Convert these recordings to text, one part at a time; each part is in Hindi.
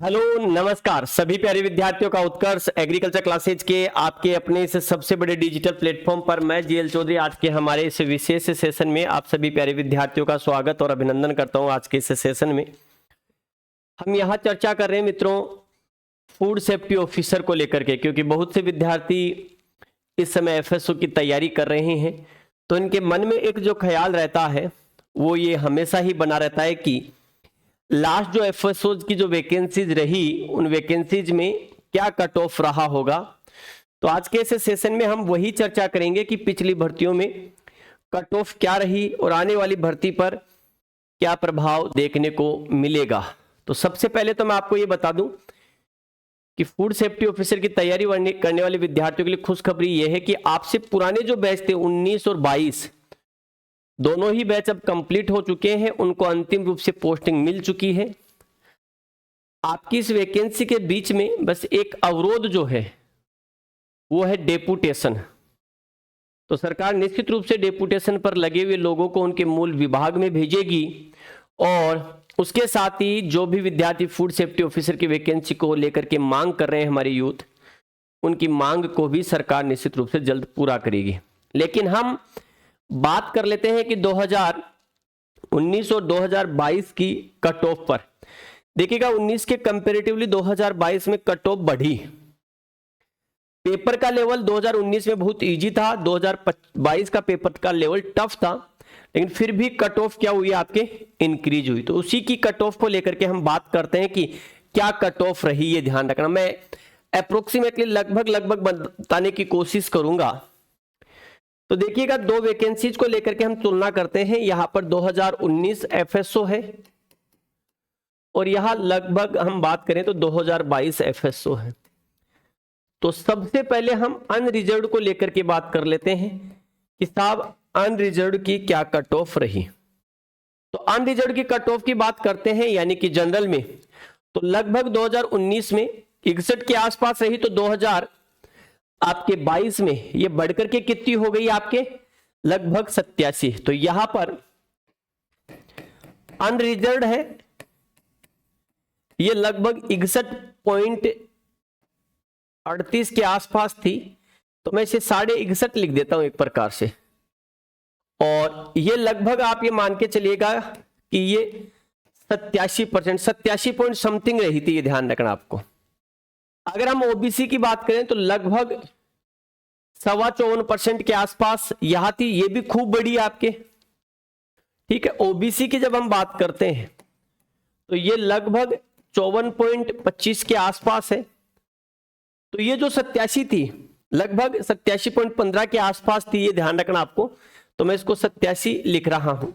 हेलो नमस्कार सभी प्यारे विद्यार्थियों का उत्कर्ष एग्रीकल्चर क्लासेज के आपके अपने इस सबसे बड़े डिजिटल प्लेटफॉर्म पर मैं जीएल चौधरी आज के हमारे इस विशेष सेशन में आप सभी प्यारे विद्यार्थियों का स्वागत और अभिनंदन करता हूं। आज के इस सेशन में हम यहां चर्चा कर रहे हैं मित्रों फूड सेफ्टी ऑफिसर को लेकर के, क्योंकि बहुत से विद्यार्थी इस समय एफएसओ की तैयारी कर रहे हैं तो इनके मन में एक जो ख्याल रहता है वो ये हमेशा ही बना रहता है कि लास्ट जो एफएसओ की जो वैकेंसीज रही उन वैकेंसीज में क्या कट ऑफ रहा होगा। तो आज के इस सेशन में हम वही चर्चा करेंगे कि पिछली भर्तियों में कट ऑफ क्या रही और आने वाली भर्ती पर क्या प्रभाव देखने को मिलेगा। तो सबसे पहले तो मैं आपको ये बता दूं कि फूड सेफ्टी ऑफिसर की तैयारी करने वाले विद्यार्थियों के लिए खुशखबरी यह है कि आपसे पुराने जो बैच थे 19 और 22 दोनों ही बैच अब कंप्लीट हो चुके हैं, उनको अंतिम रूप से पोस्टिंग मिल चुकी है। आपकी इस वैकेंसी के बीच में बस एक अवरोध जो है वो है डेपुटेशन। तो सरकार निश्चित रूप से डेपुटेशन पर लगे हुए लोगों को उनके मूल विभाग में भेजेगी और उसके साथ ही जो भी विद्यार्थी फूड सेफ्टी ऑफिसर की वैकेंसी को लेकर के मांग कर रहे हैं हमारे यूथ, उनकी मांग को भी सरकार निश्चित रूप से जल्द पूरा करेगी। लेकिन हम बात कर लेते हैं कि 2019 और 2022 की कट ऑफ पर। देखिएगा 19 के कंपैरेटिवली 2022 में कट ऑफ बढ़ी। पेपर का लेवल 2019 में बहुत इजी था, 2022 का पेपर का लेवल टफ था, लेकिन फिर भी कट ऑफ क्या हुई आपके इंक्रीज हुई। तो उसी की कट ऑफ को लेकर के हम बात करते हैं कि क्या कट ऑफ रही, ये ध्यान रखना। मैं अप्रोक्सीमेटली लगभग बताने की कोशिश करूंगा। तो देखिएगा दो वैकेंसीज को लेकर के हम तुलना करते हैं। यहां पर 2019 एफएसओ है और यहां लगभग हम बात करें तो 2022 एफएसओ है। तो सबसे पहले हम अनरिजर्व्ड को लेकर के बात कर लेते हैं कि साहब अनरिजर्व्ड की क्या कट ऑफ रही। तो अनरिजर्व्ड की कट ऑफ की बात करते हैं यानी कि जनरल में, तो लगभग 2019 में 61 के आसपास रही, तो 2022 में ये बढ़कर के कितनी हो गई आपके लगभग 87। तो यहां पर अनरिजर्व्ड है ये लगभग 61.38 के आसपास थी, तो मैं इसे 61.5 लिख देता हूं एक प्रकार से। और ये लगभग आप ये मान के चलिएगा कि ये 87%, 87 पॉइंट समथिंग रही थी, ये ध्यान रखना आपको। अगर हम ओबीसी की बात करें तो लगभग 54% के आसपास यहां थी, ये भी खूब बड़ी आपके, ठीक है। ओबीसी की जब हम बात करते हैं तो ये लगभग 54.25 के आसपास है। तो ये जो 87 थी लगभग 87.15 के आसपास थी, ये ध्यान रखना आपको। तो मैं इसको 87 लिख रहा हूं।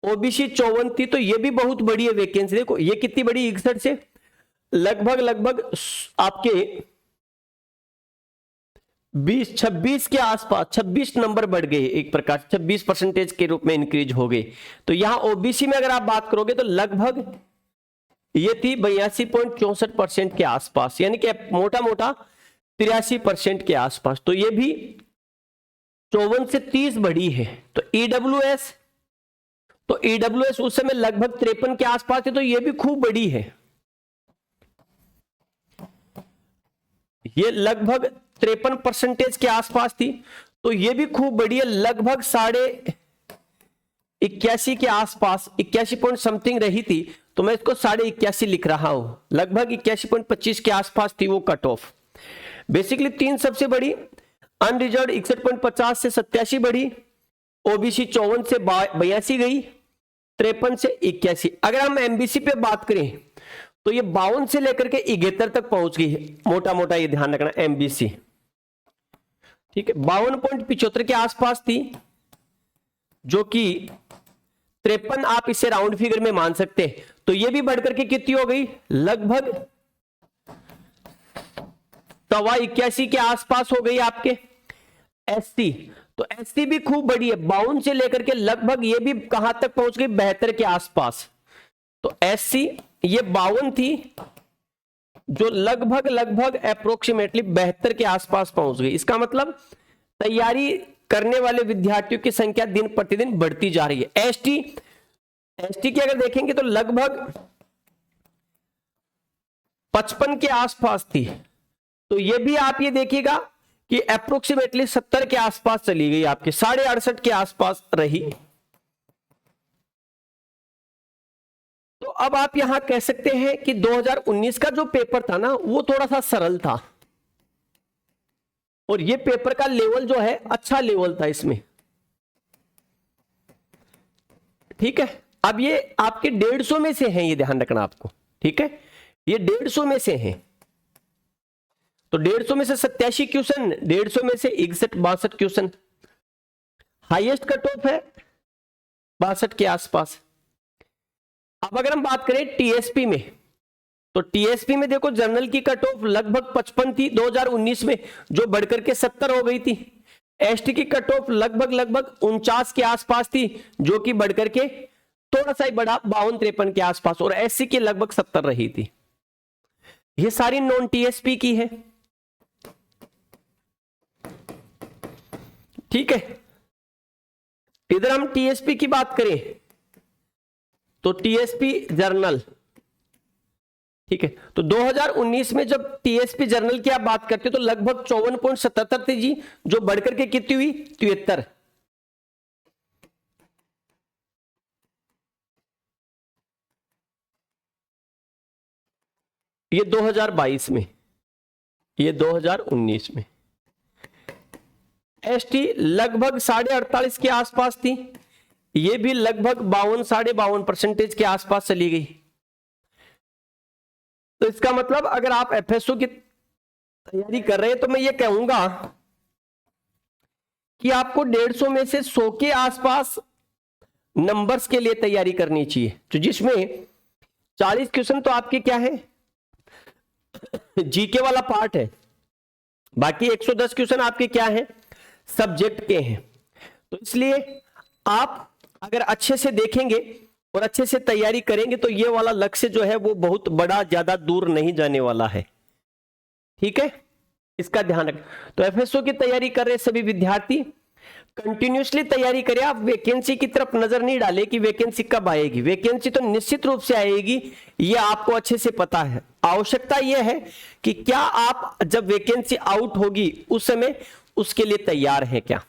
ओबीसी 54 थी, तो ये भी बहुत बड़ी है वैकेंसी। देखो ये कितनी बड़ी, 61 से लगभग आपके 26 के आसपास 26 नंबर बढ़ गए, एक प्रकार 26% के रूप में इंक्रीज हो गए। तो यहां ओबीसी में अगर आप बात करोगे तो लगभग ये थी 82.64% के आसपास, यानी कि मोटा मोटा 83% के आसपास। तो ये भी 54 से 30 बढ़ी है। तो ईडब्ल्यूएस उस समय लगभग 53 के आसपास है, तो ये भी खूब बड़ी है। ये लगभग 53% के आसपास थी, तो ये भी खूब बड़ी है, लगभग 81.5 के आसपास, 81 पॉइंट समथिंग रही थी, तो मैं इसको 81.5 लिख रहा हूं। लगभग 81.25 के आसपास थी वो कट ऑफ। बेसिकली तीन सबसे बड़ी, अनरिजर्व्ड 61.50 से 87 बढ़ी, ओबीसी 54 से 82 गई, 53 से 81। अगर हम एमबीसी पे बात करें तो ये 52 से लेकर के 71 तक पहुंच गई है, मोटा मोटा ये ध्यान रखना एमबीसी, ठीक है। 52.75 के आसपास थी, जो कि 53 आप इसे राउंड फिगर में मान सकते हैं। तो ये भी बढ़कर के कितनी हो गई, लगभग 81 के आसपास हो गई आपके एससी। तो एससी भी खूब बड़ी है, 52 से लेकर के लगभग ये भी कहां तक पहुंच गई, 72 के आसपास। तो एससी ये 52 थी, जो लगभग अप्रोक्सीमेटली 72 के आसपास पहुंच गई। इसका मतलब तैयारी करने वाले विद्यार्थियों की संख्या दिन प्रतिदिन बढ़ती जा रही है। एसटी की अगर देखेंगे तो लगभग 55 के आसपास थी, तो ये भी आप ये देखिएगा कि अप्रोक्सीमेटली 70 के आसपास चली गई, आपके 68.5 के आसपास रही। तो अब आप यहां कह सकते हैं कि 2019 का जो पेपर था ना वो थोड़ा सा सरल था, और ये पेपर का लेवल जो है अच्छा लेवल था इसमें, ठीक है। अब ये आपके 150 में से हैं, ये ध्यान रखना आपको, ठीक है, ये 150 में से हैं। तो 150 में से 87 क्वेश्चन, 150 में से 61-62 क्वेश्चन, हाईएस्ट कट ऑफ है 62 के आसपास। अब अगर हम बात करें टीएसपी में, तो टीएसपी में देखो जनरल की कट ऑफ लगभग 55 थी 2019 में, जो बढ़कर के 70 हो गई थी। एसटी की कट ऑफ लगभग 49 के आसपास थी, जो कि बढ़कर के थोड़ा सा ही बढ़ा 52-53 के आसपास, और एससी की लगभग 70 रही थी। ये सारी नॉन टीएसपी की है, ठीक है। इधर हम टीएसपी की बात करें तो टीएसपी जर्नल, ठीक है, तो 2019 में जब टीएसपी जर्नल की आप बात करते हो तो लगभग 54.77 थी जी, जो बढ़कर के कितनी हुई 73। ये 2022 में, ये 2019 में। एसटी लगभग 48.5 के आसपास थी, ये भी लगभग 52-52.5% के आसपास चली गई। तो इसका मतलब अगर आप एफएसओ की तैयारी कर रहे हैं तो मैं ये कहूंगा कि आपको 150 में से 100 के आसपास नंबर्स के लिए तैयारी करनी चाहिए, तो जिसमें 40 क्वेश्चन तो आपके क्या है जीके वाला पार्ट है, बाकी 110 क्वेश्चन आपके क्या है सब्जेक्ट के हैं। तो इसलिए आप अगर अच्छे से देखेंगे और अच्छे से तैयारी करेंगे तो ये वाला लक्ष्य जो है वो बहुत बड़ा, ज्यादा दूर नहीं जाने वाला है, ठीक है, इसका ध्यान रखें। तो एफएसओ की तैयारी कर रहे सभी विद्यार्थी कंटिन्यूसली तैयारी करें। आप वैकेंसी की तरफ नजर नहीं डालें कि वैकेंसी कब आएगी, वैकेंसी तो निश्चित रूप से आएगी, ये आपको अच्छे से पता है। आवश्यकता यह है कि क्या आप जब वैकेंसी आउट होगी उस समय उसके लिए तैयार हैं क्या।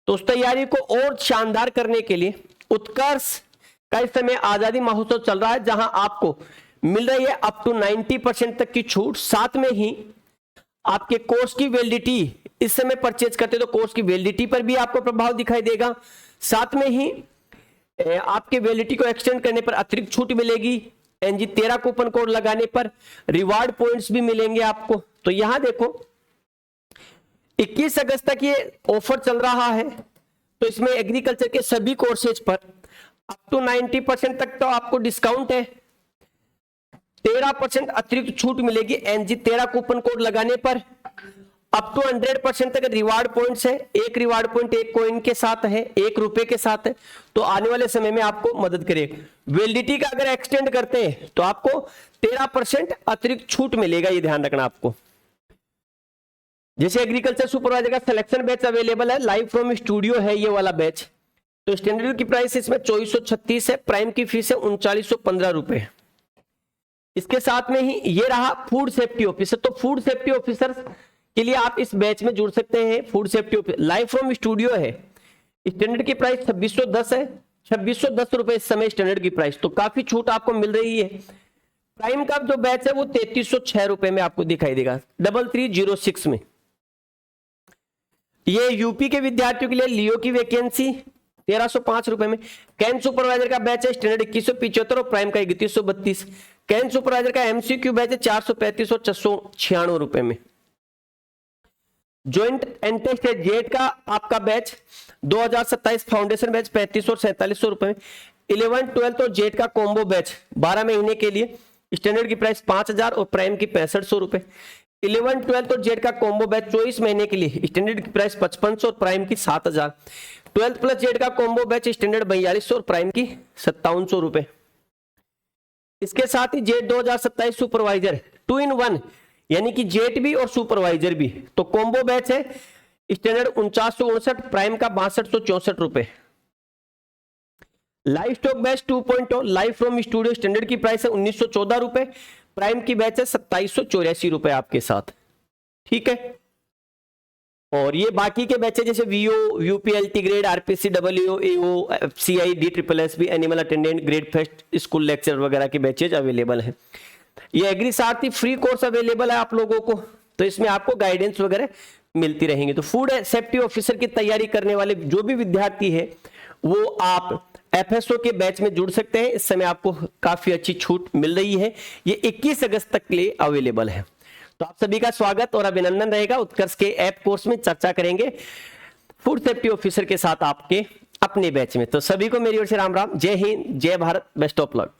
तो उस तैयारी को और शानदार करने के लिए उत्कर्ष का इस समय आजादी महोत्सव चल रहा है, जहां आपको मिल रही है अप टू 90% तक की छूट। साथ में ही आपके कोर्स की वैलिडिटी, इस समय परचेज करते तो कोर्स की वैलिडिटी पर भी आपको प्रभाव दिखाई देगा। साथ में ही आपके वैलिडिटी को एक्सटेंड करने पर अतिरिक्त छूट मिलेगी, एनजी 13 कूपन कोड लगाने पर रिवार्ड पॉइंट्स भी मिलेंगे आपको। तो यहां देखो 21 अगस्त तक ये ऑफर चल रहा है, तो इसमें एग्रीकल्चर के सभी कोर्सेज पर अप टू 90% तक तो आपको डिस्काउंट है, 13% अतिरिक्त छूट मिलेगी एनजी 13 कूपन कोड लगाने पर। अप टू 100% तक रिवार्ड पॉइंट्स है, एक रिवार्ड पॉइंट एक कॉइन के साथ है, ₹1 के साथ है, तो आने वाले समय में आपको मदद करेगा। वैलिडिटी का अगर एक्सटेंड करते हैं तो आपको 13% अतिरिक्त छूट मिलेगा, ये ध्यान रखना आपको। जैसे एग्रीकल्चर सुपरवाइजर का सिलेक्शन बैच अवेलेबल है, लाइव फ्रॉम स्टूडियो है ये वाला बैच, तो स्टैंडर्ड की प्राइस इसमें 2436 है, प्राइम की फीस है 3915 रुपए। इसके साथ में ही ये रहा फूड सेफ्टी ऑफिसर, तो फूड सेफ्टी ऑफिसर के लिए आप इस बैच में जुड़ सकते हैं। Food safety officer live from studio है, स्टैंडर्ड की प्राइस 2610 है, 2610 रुपए इस समय स्टैंडर्ड की प्राइस, तो काफी छूट आपको मिल रही है। प्राइम का जो बैच है वो 3306 रुपए में आपको दिखाई देगा 3306 में। ये यूपी के विद्यार्थियों के लिए लियो की वैकेंसी 1305 रुपए में। कैन सुपरवाइजर का बैच है स्टैंडर्ड 2175 और प्राइम का 3132। कैन सुपरवाइजर का एमसीक्यू बैच है 435 और 696 रुपए में। ज्वाइंट एंटेस्ट जेट का आपका बैच 2027 फाउंडेशन बैच 3500 और 4700 रुपए में। 11th 12th और जेट का कॉम्बो बैच 12 महीने के लिए स्टैंडर्ड की प्राइस 5000 और प्राइम की 6500 रुपए। 11th 12th और जेट का कॉम्बो बैच 24 महीने के लिए स्टैंडर्ड की प्राइस 5500 और प्राइम की 7000। 12th प्लस जेट का कॉम्बो बैच स्टैंडर्ड 4200 और प्राइम की 5700 रुपए। इसके साथ ही जेट 2027 सुपरवाइजर 2 in 1 यानी कि जेट भी और सुपरवाइजर भी, तो कॉम्बो बैच है स्टैंडर्ड 4959, प्राइम का 6264 रुपए। Live stock batch 2.0 live from studio standard की प्राइस है 1914 रुपए, प्राइम की बैच है 2784 रुपए आपके साथ, ठीक है। और ये बाकी के बैचेज जैसे VO, UPLT grade, RPC, W, AO, FCI, D triple SB, animal attendant, grade first, school lecture वगैरह के बैचेज अवेलेबल हैं। ये एग्री सारथी फ्री कोर्स अवेलेबल है आप लोगों को, तो इसमें आपको गाइडेंस वगैरह मिलती रहेंगी। तो फूड सेफ्टी ऑफिसर की तैयारी करने वाले जो भी विद्यार्थी है वो आप एफएसओ के बैच में जुड़ सकते हैं। इस समय आपको काफी अच्छी छूट मिल रही है, ये 21 अगस्त तक के लिए अवेलेबल है। तो आप सभी का स्वागत और अभिनंदन रहेगा। उत्कर्ष के ऐप कोर्स में चर्चा करेंगे फूड सेफ्टी ऑफिसर के साथ आपके अपने बैच में। तो सभी को मेरी ओर से राम राम, जय हिंद, जय भारत, बेस्ट ऑफ लक।